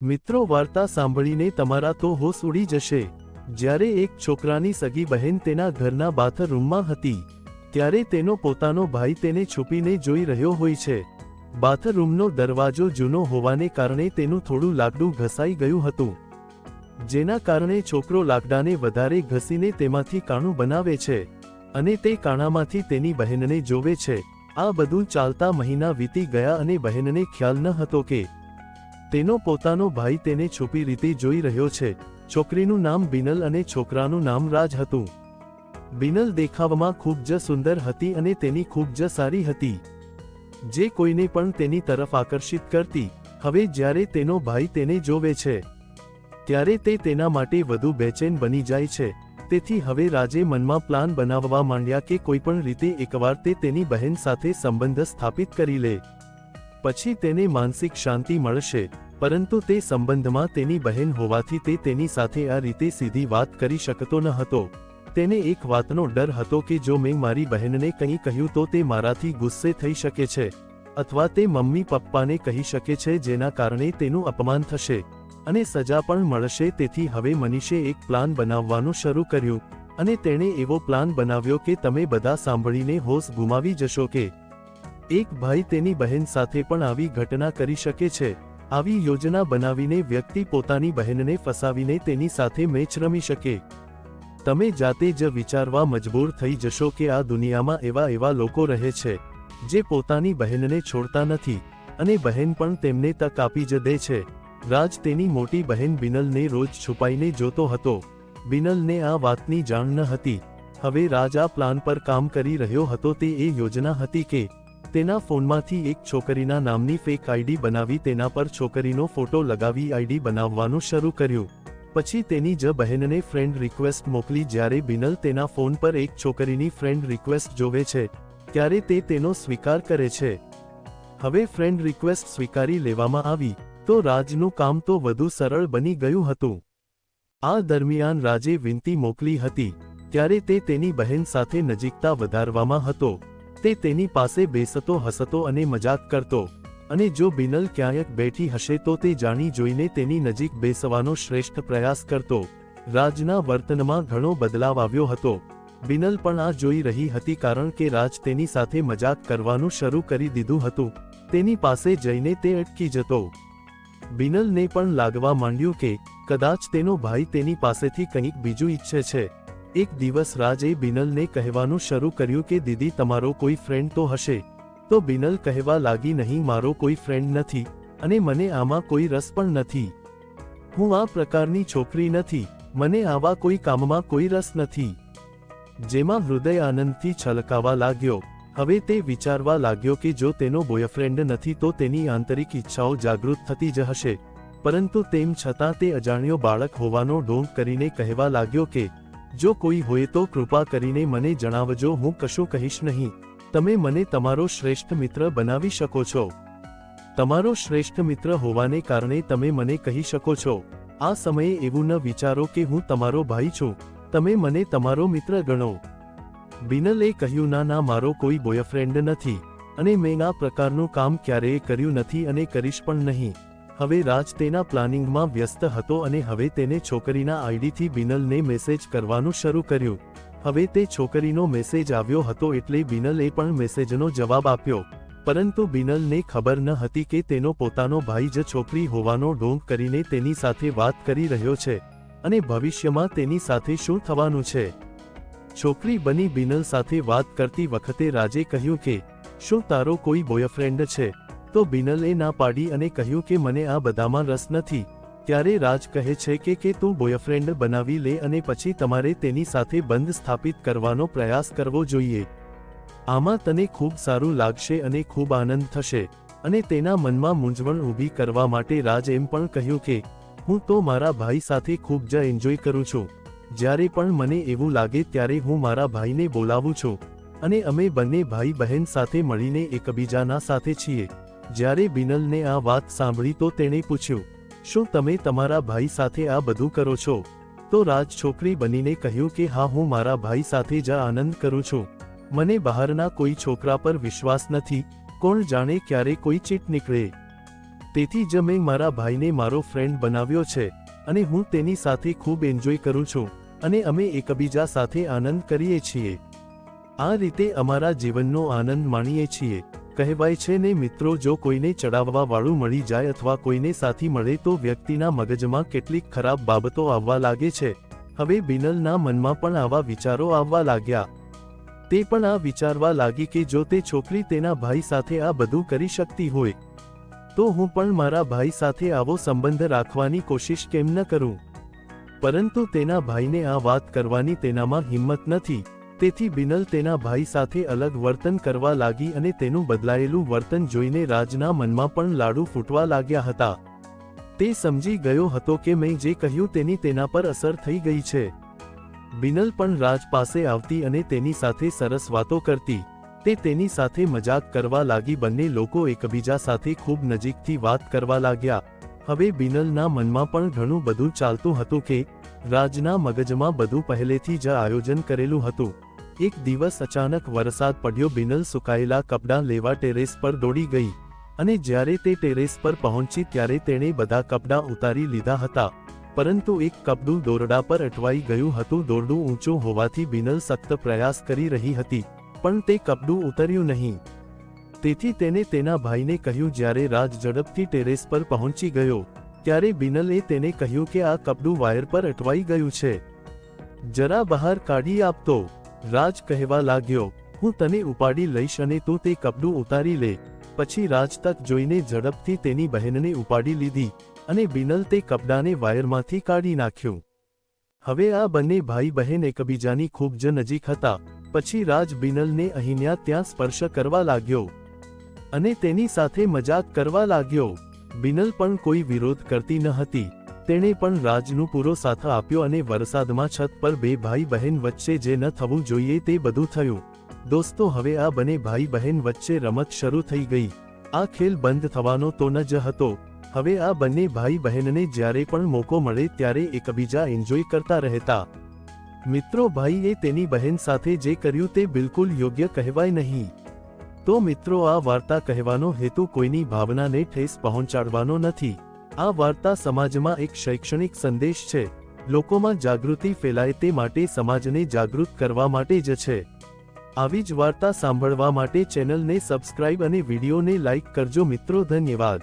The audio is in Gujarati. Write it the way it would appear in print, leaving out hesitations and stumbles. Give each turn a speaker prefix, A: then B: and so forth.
A: મિત્રો, વાર્તા સાંભળીને તમારા તો હોશ ઉડી જશે। જ્યારે એક છોકરાની સગી બહેન તેના ઘરના બાથરૂમમાં હતી, ત્યારે તેનો પોતાનો ભાઈ તેને છુપીને જોઈ રહ્યો હોય છે। બાથરૂમનો દરવાજો જૂનો હોવાને કારણે તેનું થોડું લાકડું ઘસાઈ ગયું હતું, જેના કારણે છોકરો લાકડાને વધારે ઘસીને તેમાંથી કાણું બનાવે છે અને તે કાણામાંથી તેની બહેનને જોવે છે। આ બધું ચાલતા મહિના વીતી ગયા અને બહેનને ખ્યાલ ન હતો કે તેનો પોતાનો ભાઈ તેને છુપી રીતે જોઈ રહ્યો છે। છોકરીનું નામ બિનલ અને છોકરાનું નામ રાજ હતું। બિનલ દેખાવમાં ખૂબ જ સુંદર હતી અને તેની ખૂબ જ સારી હતી, જે કોઈને પણ તેની તરફ આકર્ષિત કરતી। હવે જ્યારે તેનો ભાઈ તેને જોવે છે, ત્યારે તે તેના માટે વધુ બેચેન બની જાય છે। તેથી હવે રાજે મનમાં પ્લાન બનાવવા માંડ્યા કે કોઈપણ રીતે એકવાર તે તેની બહેન સાથે સંબંધ સ્થાપિત કરી લે, પછી તેને માનસિક શાંતિ મળશે। પરંતુ તે સંબંધમાં તેની બહેન હોવાથી તે તેની સાથે આ રીતે સીધી વાત કરી શકતો ન હતો। તેને એક વાતનો ડર હતો કે જો મેં મારી બહેનને કંઈ કહ્યું તો તે મારાથી ગુસ્સે થઈ શકે છે, અથવા તે મમ્મી પપ્પાને કહી શકે છે, જેના કારણે તેનું અપમાન થશે અને સજા પણ મળશે। તેથી હવે મનીષે એક પ્લાન બનાવવાનું શરૂ કર્યું અને તેણે એવો પ્લાન બનાવ્યો કે તમે બધા સાંભળીને હોશ ગુમાવી જશો કે એક ભાઈ તેની બહેન સાથે પણ આવી ઘટના કરી શકે છે। આવી યોજના બનાવીને વ્યક્તિ પોતાની બહેનને ફસાવીને તેની સાથે મેચ રમી શકે। તમે જાતે જ વિચારવા મજબૂર થઈ જશો કે આ દુનિયામાં એવા લોકો રહે છે જે પોતાની બહેનને છોડતા નથી અને બહેન પણ તેમને તક આપી જ દે છે। રાજ તેની મોટી બહેન બિનલને રોજ છુપાઈને જોતો હતો। બિનલને આ વાતની જાણ ન હતી। હવે રાજ આ પ્લાન પર કામ કરી રહ્યો હતો। તે એ યોજના હતી કે તેના ફોનમાંથી એક છોકરીના નામની ફેક આઈડી બનાવી તેના પર છોકરીનો ફોટો લગાવી આઈડી બનાવવાનું શરૂ કર્યું। પછી તેની જ બહેનને ફ્રેન્ડ રિક્વેસ્ટ મોકલી। જ્યારે બિનલ તેના ફોન પર એક છોકરીની ફ્રેન્ડ રિક્વેસ્ટ જોવે છે, ત્યારે તે તેનો સ્વીકાર કરે છે। હવે ફ્રેન્ડ રિક્વેસ્ટ સ્વીકારી લેવામાં આવી તો રાજનું કામ તો વધુ સરળ બની ગયું હતું। આ દરમિયાન રાજે વિનંતી મોકલી હતી, ત્યારે તે તેની બહેન સાથે નજીકતા વધારવામાં હતો। તે તેની પાસે બેસતો, હસતો અને મજાક કરતો અને જો બિનલ ક્યાંક બેઠી હશે તો તે જાણી જોઈને તેની નજીક બેસવાનો શ્રેષ્ઠ પ્રયાસ કરતો। રાજના વર્તનમાં ઘણો બદલાવ આવ્યો હતો। બિનલ પણ આ જોઈ રહી હતી, કારણ કે રાજ તેની સાથે મજાક કરવાનું શરૂ કરી દીધું હતું। તેની પાસે જઈને તે અટકી જતો। બિનલને પણ લાગવા માંડ્યું કે કદાચ તેનો ભાઈ તેની પાસેથી કંઈક બીજું ઈચ્છે છે। એક દિવસ રાજે બિનલને કહેવાનું શરૂ કર્યું કે દીદી, તમારો કોઈ ફ્રેન્ડ તો હશે? તો બિનલ કહેવા લાગી, નહીં, મારો કોઈ ફ્રેન્ડ નથી અને મને આમાં કોઈ રસ પણ નથી। હું આ પ્રકારની છોકરી નથી, મને આવા કોઈ કામમાં કોઈ રસ નથી। જેમાં હૃદય આનંદથી છલકાવા લાગ્યો। હવે તે વિચારવા લાગ્યો કે જો તેનો બોયફ્રેન્ડ નથી તો તેની આંતરિક ઈચ્છાઓ જાગૃત થતી જ હશે, પરંતુ તેમ છતાં તે અજાણ્યો બાળક હોવાનો ઢોંગ કરીને કહેવા લાગ્યો કે જો કોઈ હોય તો કૃપા કરીને મને જણાવજો, હું કશું કહીશ નહીં। તમે મને તમારો શ્રેષ્ઠ મિત્ર બનાવી શકો છો। તમારો શ્રેષ્ઠ મિત્ર હોવાને કારણે તમે મને કહી શકો છો। આ સમયે એવું ન વિચારો કે હું તમારો ભાઈ છું, તમે મને તમારો મિત્ર ગણો। બિનલે કહ્યું, ના, મારો કોઈ બોયફ્રેન્ડ નથી અને મેં આ પ્રકારનું કામ ક્યારેય કર્યું નથી અને કરીશ પણ નહીં। હવે રાજ તેના પ્લાનિંગમાં વ્યસ્ત હતો અને હવે તેને છોકરીના આઈડીથી બિનલને મેસેજ કરવાનું શરૂ કર્યું। હવે તે છોકરીનો મેસેજ આવ્યો હતો એટલે બિનલે પણ મેસેજનો જવાબ આપ્યો, પરંતુ બિનલને ખબર ન હતી કે તેનો પોતાનો ભાઈ જ છોકરી હોવાનો ઢોંગ કરીને તેની સાથે વાત કરી રહ્યો છે અને ભવિષ્યમાં તેની સાથે શું થવાનું છે। છોકરી બની બિનલ સાથે વાત કરતી વખતે રાજે કહ્યું કે શું તારો કોઈ બોયફ્રેન્ડ છે? તો બિનલે ના પાડી અને કહ્યું કે મને આ બધામાં રસ નથી। ત્યારે રાજ કહે છે કે તું બોયફ્રેન્ડ બનાવી લે અને પછી તમારે તેની સાથે બંધ સ્થાપિત કરવાનો પ્રયાસ કરવો જોઈએ। આમાં તને ખૂબ સારું લાગશે અને ખૂબ આનંદ થશે। અને તેના મનમાં મૂંઝવણ ઊભી કરવા માટે રાજ એમ પણ કહ્યું કે હું તો મારા ભાઈ સાથે ખૂબ જ એન્જોય કરું છું। જ્યારે પણ મને એવું લાગે ત્યારે હું મારા ભાઈને બોલાવું છું અને અમે બંને ભાઈ બહેન સાથે મળીને એકબીજાના સાથે છીએ। જ્યારે બિનલને આ વાત સાંભળી તો તેણે પૂછ્યું, શું તમે તમારા ભાઈ સાથે આ બધું કરો છો? તો રાજ છોકરી બનીને કહ્યું કે હા, હું મારા ભાઈ સાથે જ આનંદ કરું છું। મને બહારના કોઈ છોકરા પર વિશ્વાસ નથી, કોણ જાણે ક્યારે કોઈ ચીટ નીકળે। તેથી જ મેં મારા ભાઈને મારો ફ્રેન્ડ બનાવ્યો છે અને હું તેની સાથે ખૂબ એન્જોય કરું છું અને અમે એકબીજા સાથે આનંદ કરીએ છીએ. આ રીતે અમારા જીવનનો આનંદ માણીએ છીએ. કહેવાય છે ને મિત્રો, જો કોઈને ચડાવવા વાળું મળી જાય અથવા કોઈને સાથી મળે તો વ્યક્તિના મગજમાં કેટલીક ખરાબ બાબતો આવવા લાગે છે. હવે બિનલના મનમાં પણ આવા વિચારો આવવા લાગ્યા. તે પણ આ વિચારવા લાગી કે જો તે છોકરી તેના ભાઈ સાથે આ બધું કરી શકતી હોય તો હું પણ મારા ભાઈ સાથે આવો સંબંધ રાખવાની કોશિશ કેમ ન કરું. પરંતુ તેના ભાઈને આ વાત કરવાની તેનામાં હિંમત નથી. તેથી બિનલ તેના ભાઈ સાથે અલગ વર્તન કરવા લાગી અને તેનું બદલાયેલું વર્તન જોઈને રાજના મનમાં પણ લાડુ ફૂટવા લાગ્યા હતા. તે સમજી ગયો હતો કે મેં જે કહ્યું તેની તેના પર અસર થઈ ગઈ છે. બિનલ પણ રાજ પાસે આવતી અને તેની સાથે સરસ વાતો કરતી. તે તેની સાથે મજાક કરવા લાગી. બંને લોકો એકબીજા સાથે ખૂબ નજીકથી વાત કરવા લાગ્યા. હવે બિનલના મનમાં પણ ઘણું બધું ચાલતું હતું કે રાજના મગજમાં બધું પહેલેથી જ આયોજન કરેલું હતું. એક દિવસ અચાનક વરસાદ પડ્યો. બિનલ સુકાયેલા કપડાં લેવા ટેરેસ પર દોડી ગઈ અને જ્યારે તે ટેરેસ પર પહોંચી ત્યારે તેણે બધા કપડાં ઉતારી લીધા હતા, પરંતુ એક કપડું દોરડા પર અટવાઈ ગયું હતું. દોરડું ઊંચું હોવાથી બિનલ સખ્ત પ્રયાસ કરી રહી હતી, પણ તે કપડું ઉતર્યું નહીં. તેથી તેને તેના ભાઈને કહ્યું. જ્યારે રાજ ઝડપથી ટેરેસ પર પહોંચી ગયો ત્યારે બિનલે તેને કહ્યું કે આ કપડું વાયર પર અટવાઈ ગયું છે, જરા બહાર કાઢી આપતો. રાજ કહેવા લાગ્યો, હું તને ઉપાડી લઈશ અને તું તે કપડું ઉતારી લે. પછી રાજ તક જોઈને ઝડપથી તેની બહેનને ઉપાડી લીધી અને બિનલ તે કપડાને વાયરમાંથી કાઢી નાખ્યું. હવે આ બંને ભાઈ બહેન એકબીજાની ખૂબ જ નજીક હતા. પછી રાજ બિનલને અહીંયા ત્યાં સ્પર્શ કરવા લાગ્યો અને તેની સાથે મજાક કરવા લાગ્યો. બિનલ પણ કોઈ વિરોધ કરતી ન હતી. તેણે પણ રાજનો પૂરો સાથ આપ્યો અને વરસાદમાં છત પર બે ભાઈ બહેન વચ્ચે જે ન થવું જોઈએ તે બધું થયું. દોસ્તો, હવે આ બંને ભાઈ બહેન વચ્ચે રમત શરૂ થઈ ગઈ. આ ખેલ બંધ થવાનો તો ન જ હતો. હવે આ બંને ભાઈ બહેનને જ્યારે પણ મોકો મળે ત્યારે એકબીજા એન્જોય કરતા રહેતા. મિત્રો, ભાઈએ તેની બહેન સાથે જે કર્યું તે બિલકુલ યોગ્ય કહેવાય નહીં. તો મિત્રો, આ વાર્તા કહેવાનો હેતુ કોઈની ભાવનાને ઠેસ પહોંચાડવાનો નથી. આ વાર્તા સમાજમાં એક શૈક્ષણિક સંદેશ છે. લોકોમાં જાગૃતિ ફેલાય તે માટે, સમાજને જાગૃત કરવા માટે જ છે. આવી જ વાર્તા સાંભળવા માટે ચેનલને સબસ્ક્રાઇબ અને વિડીયોને લાઇક કરજો મિત્રો. ધન્યવાદ.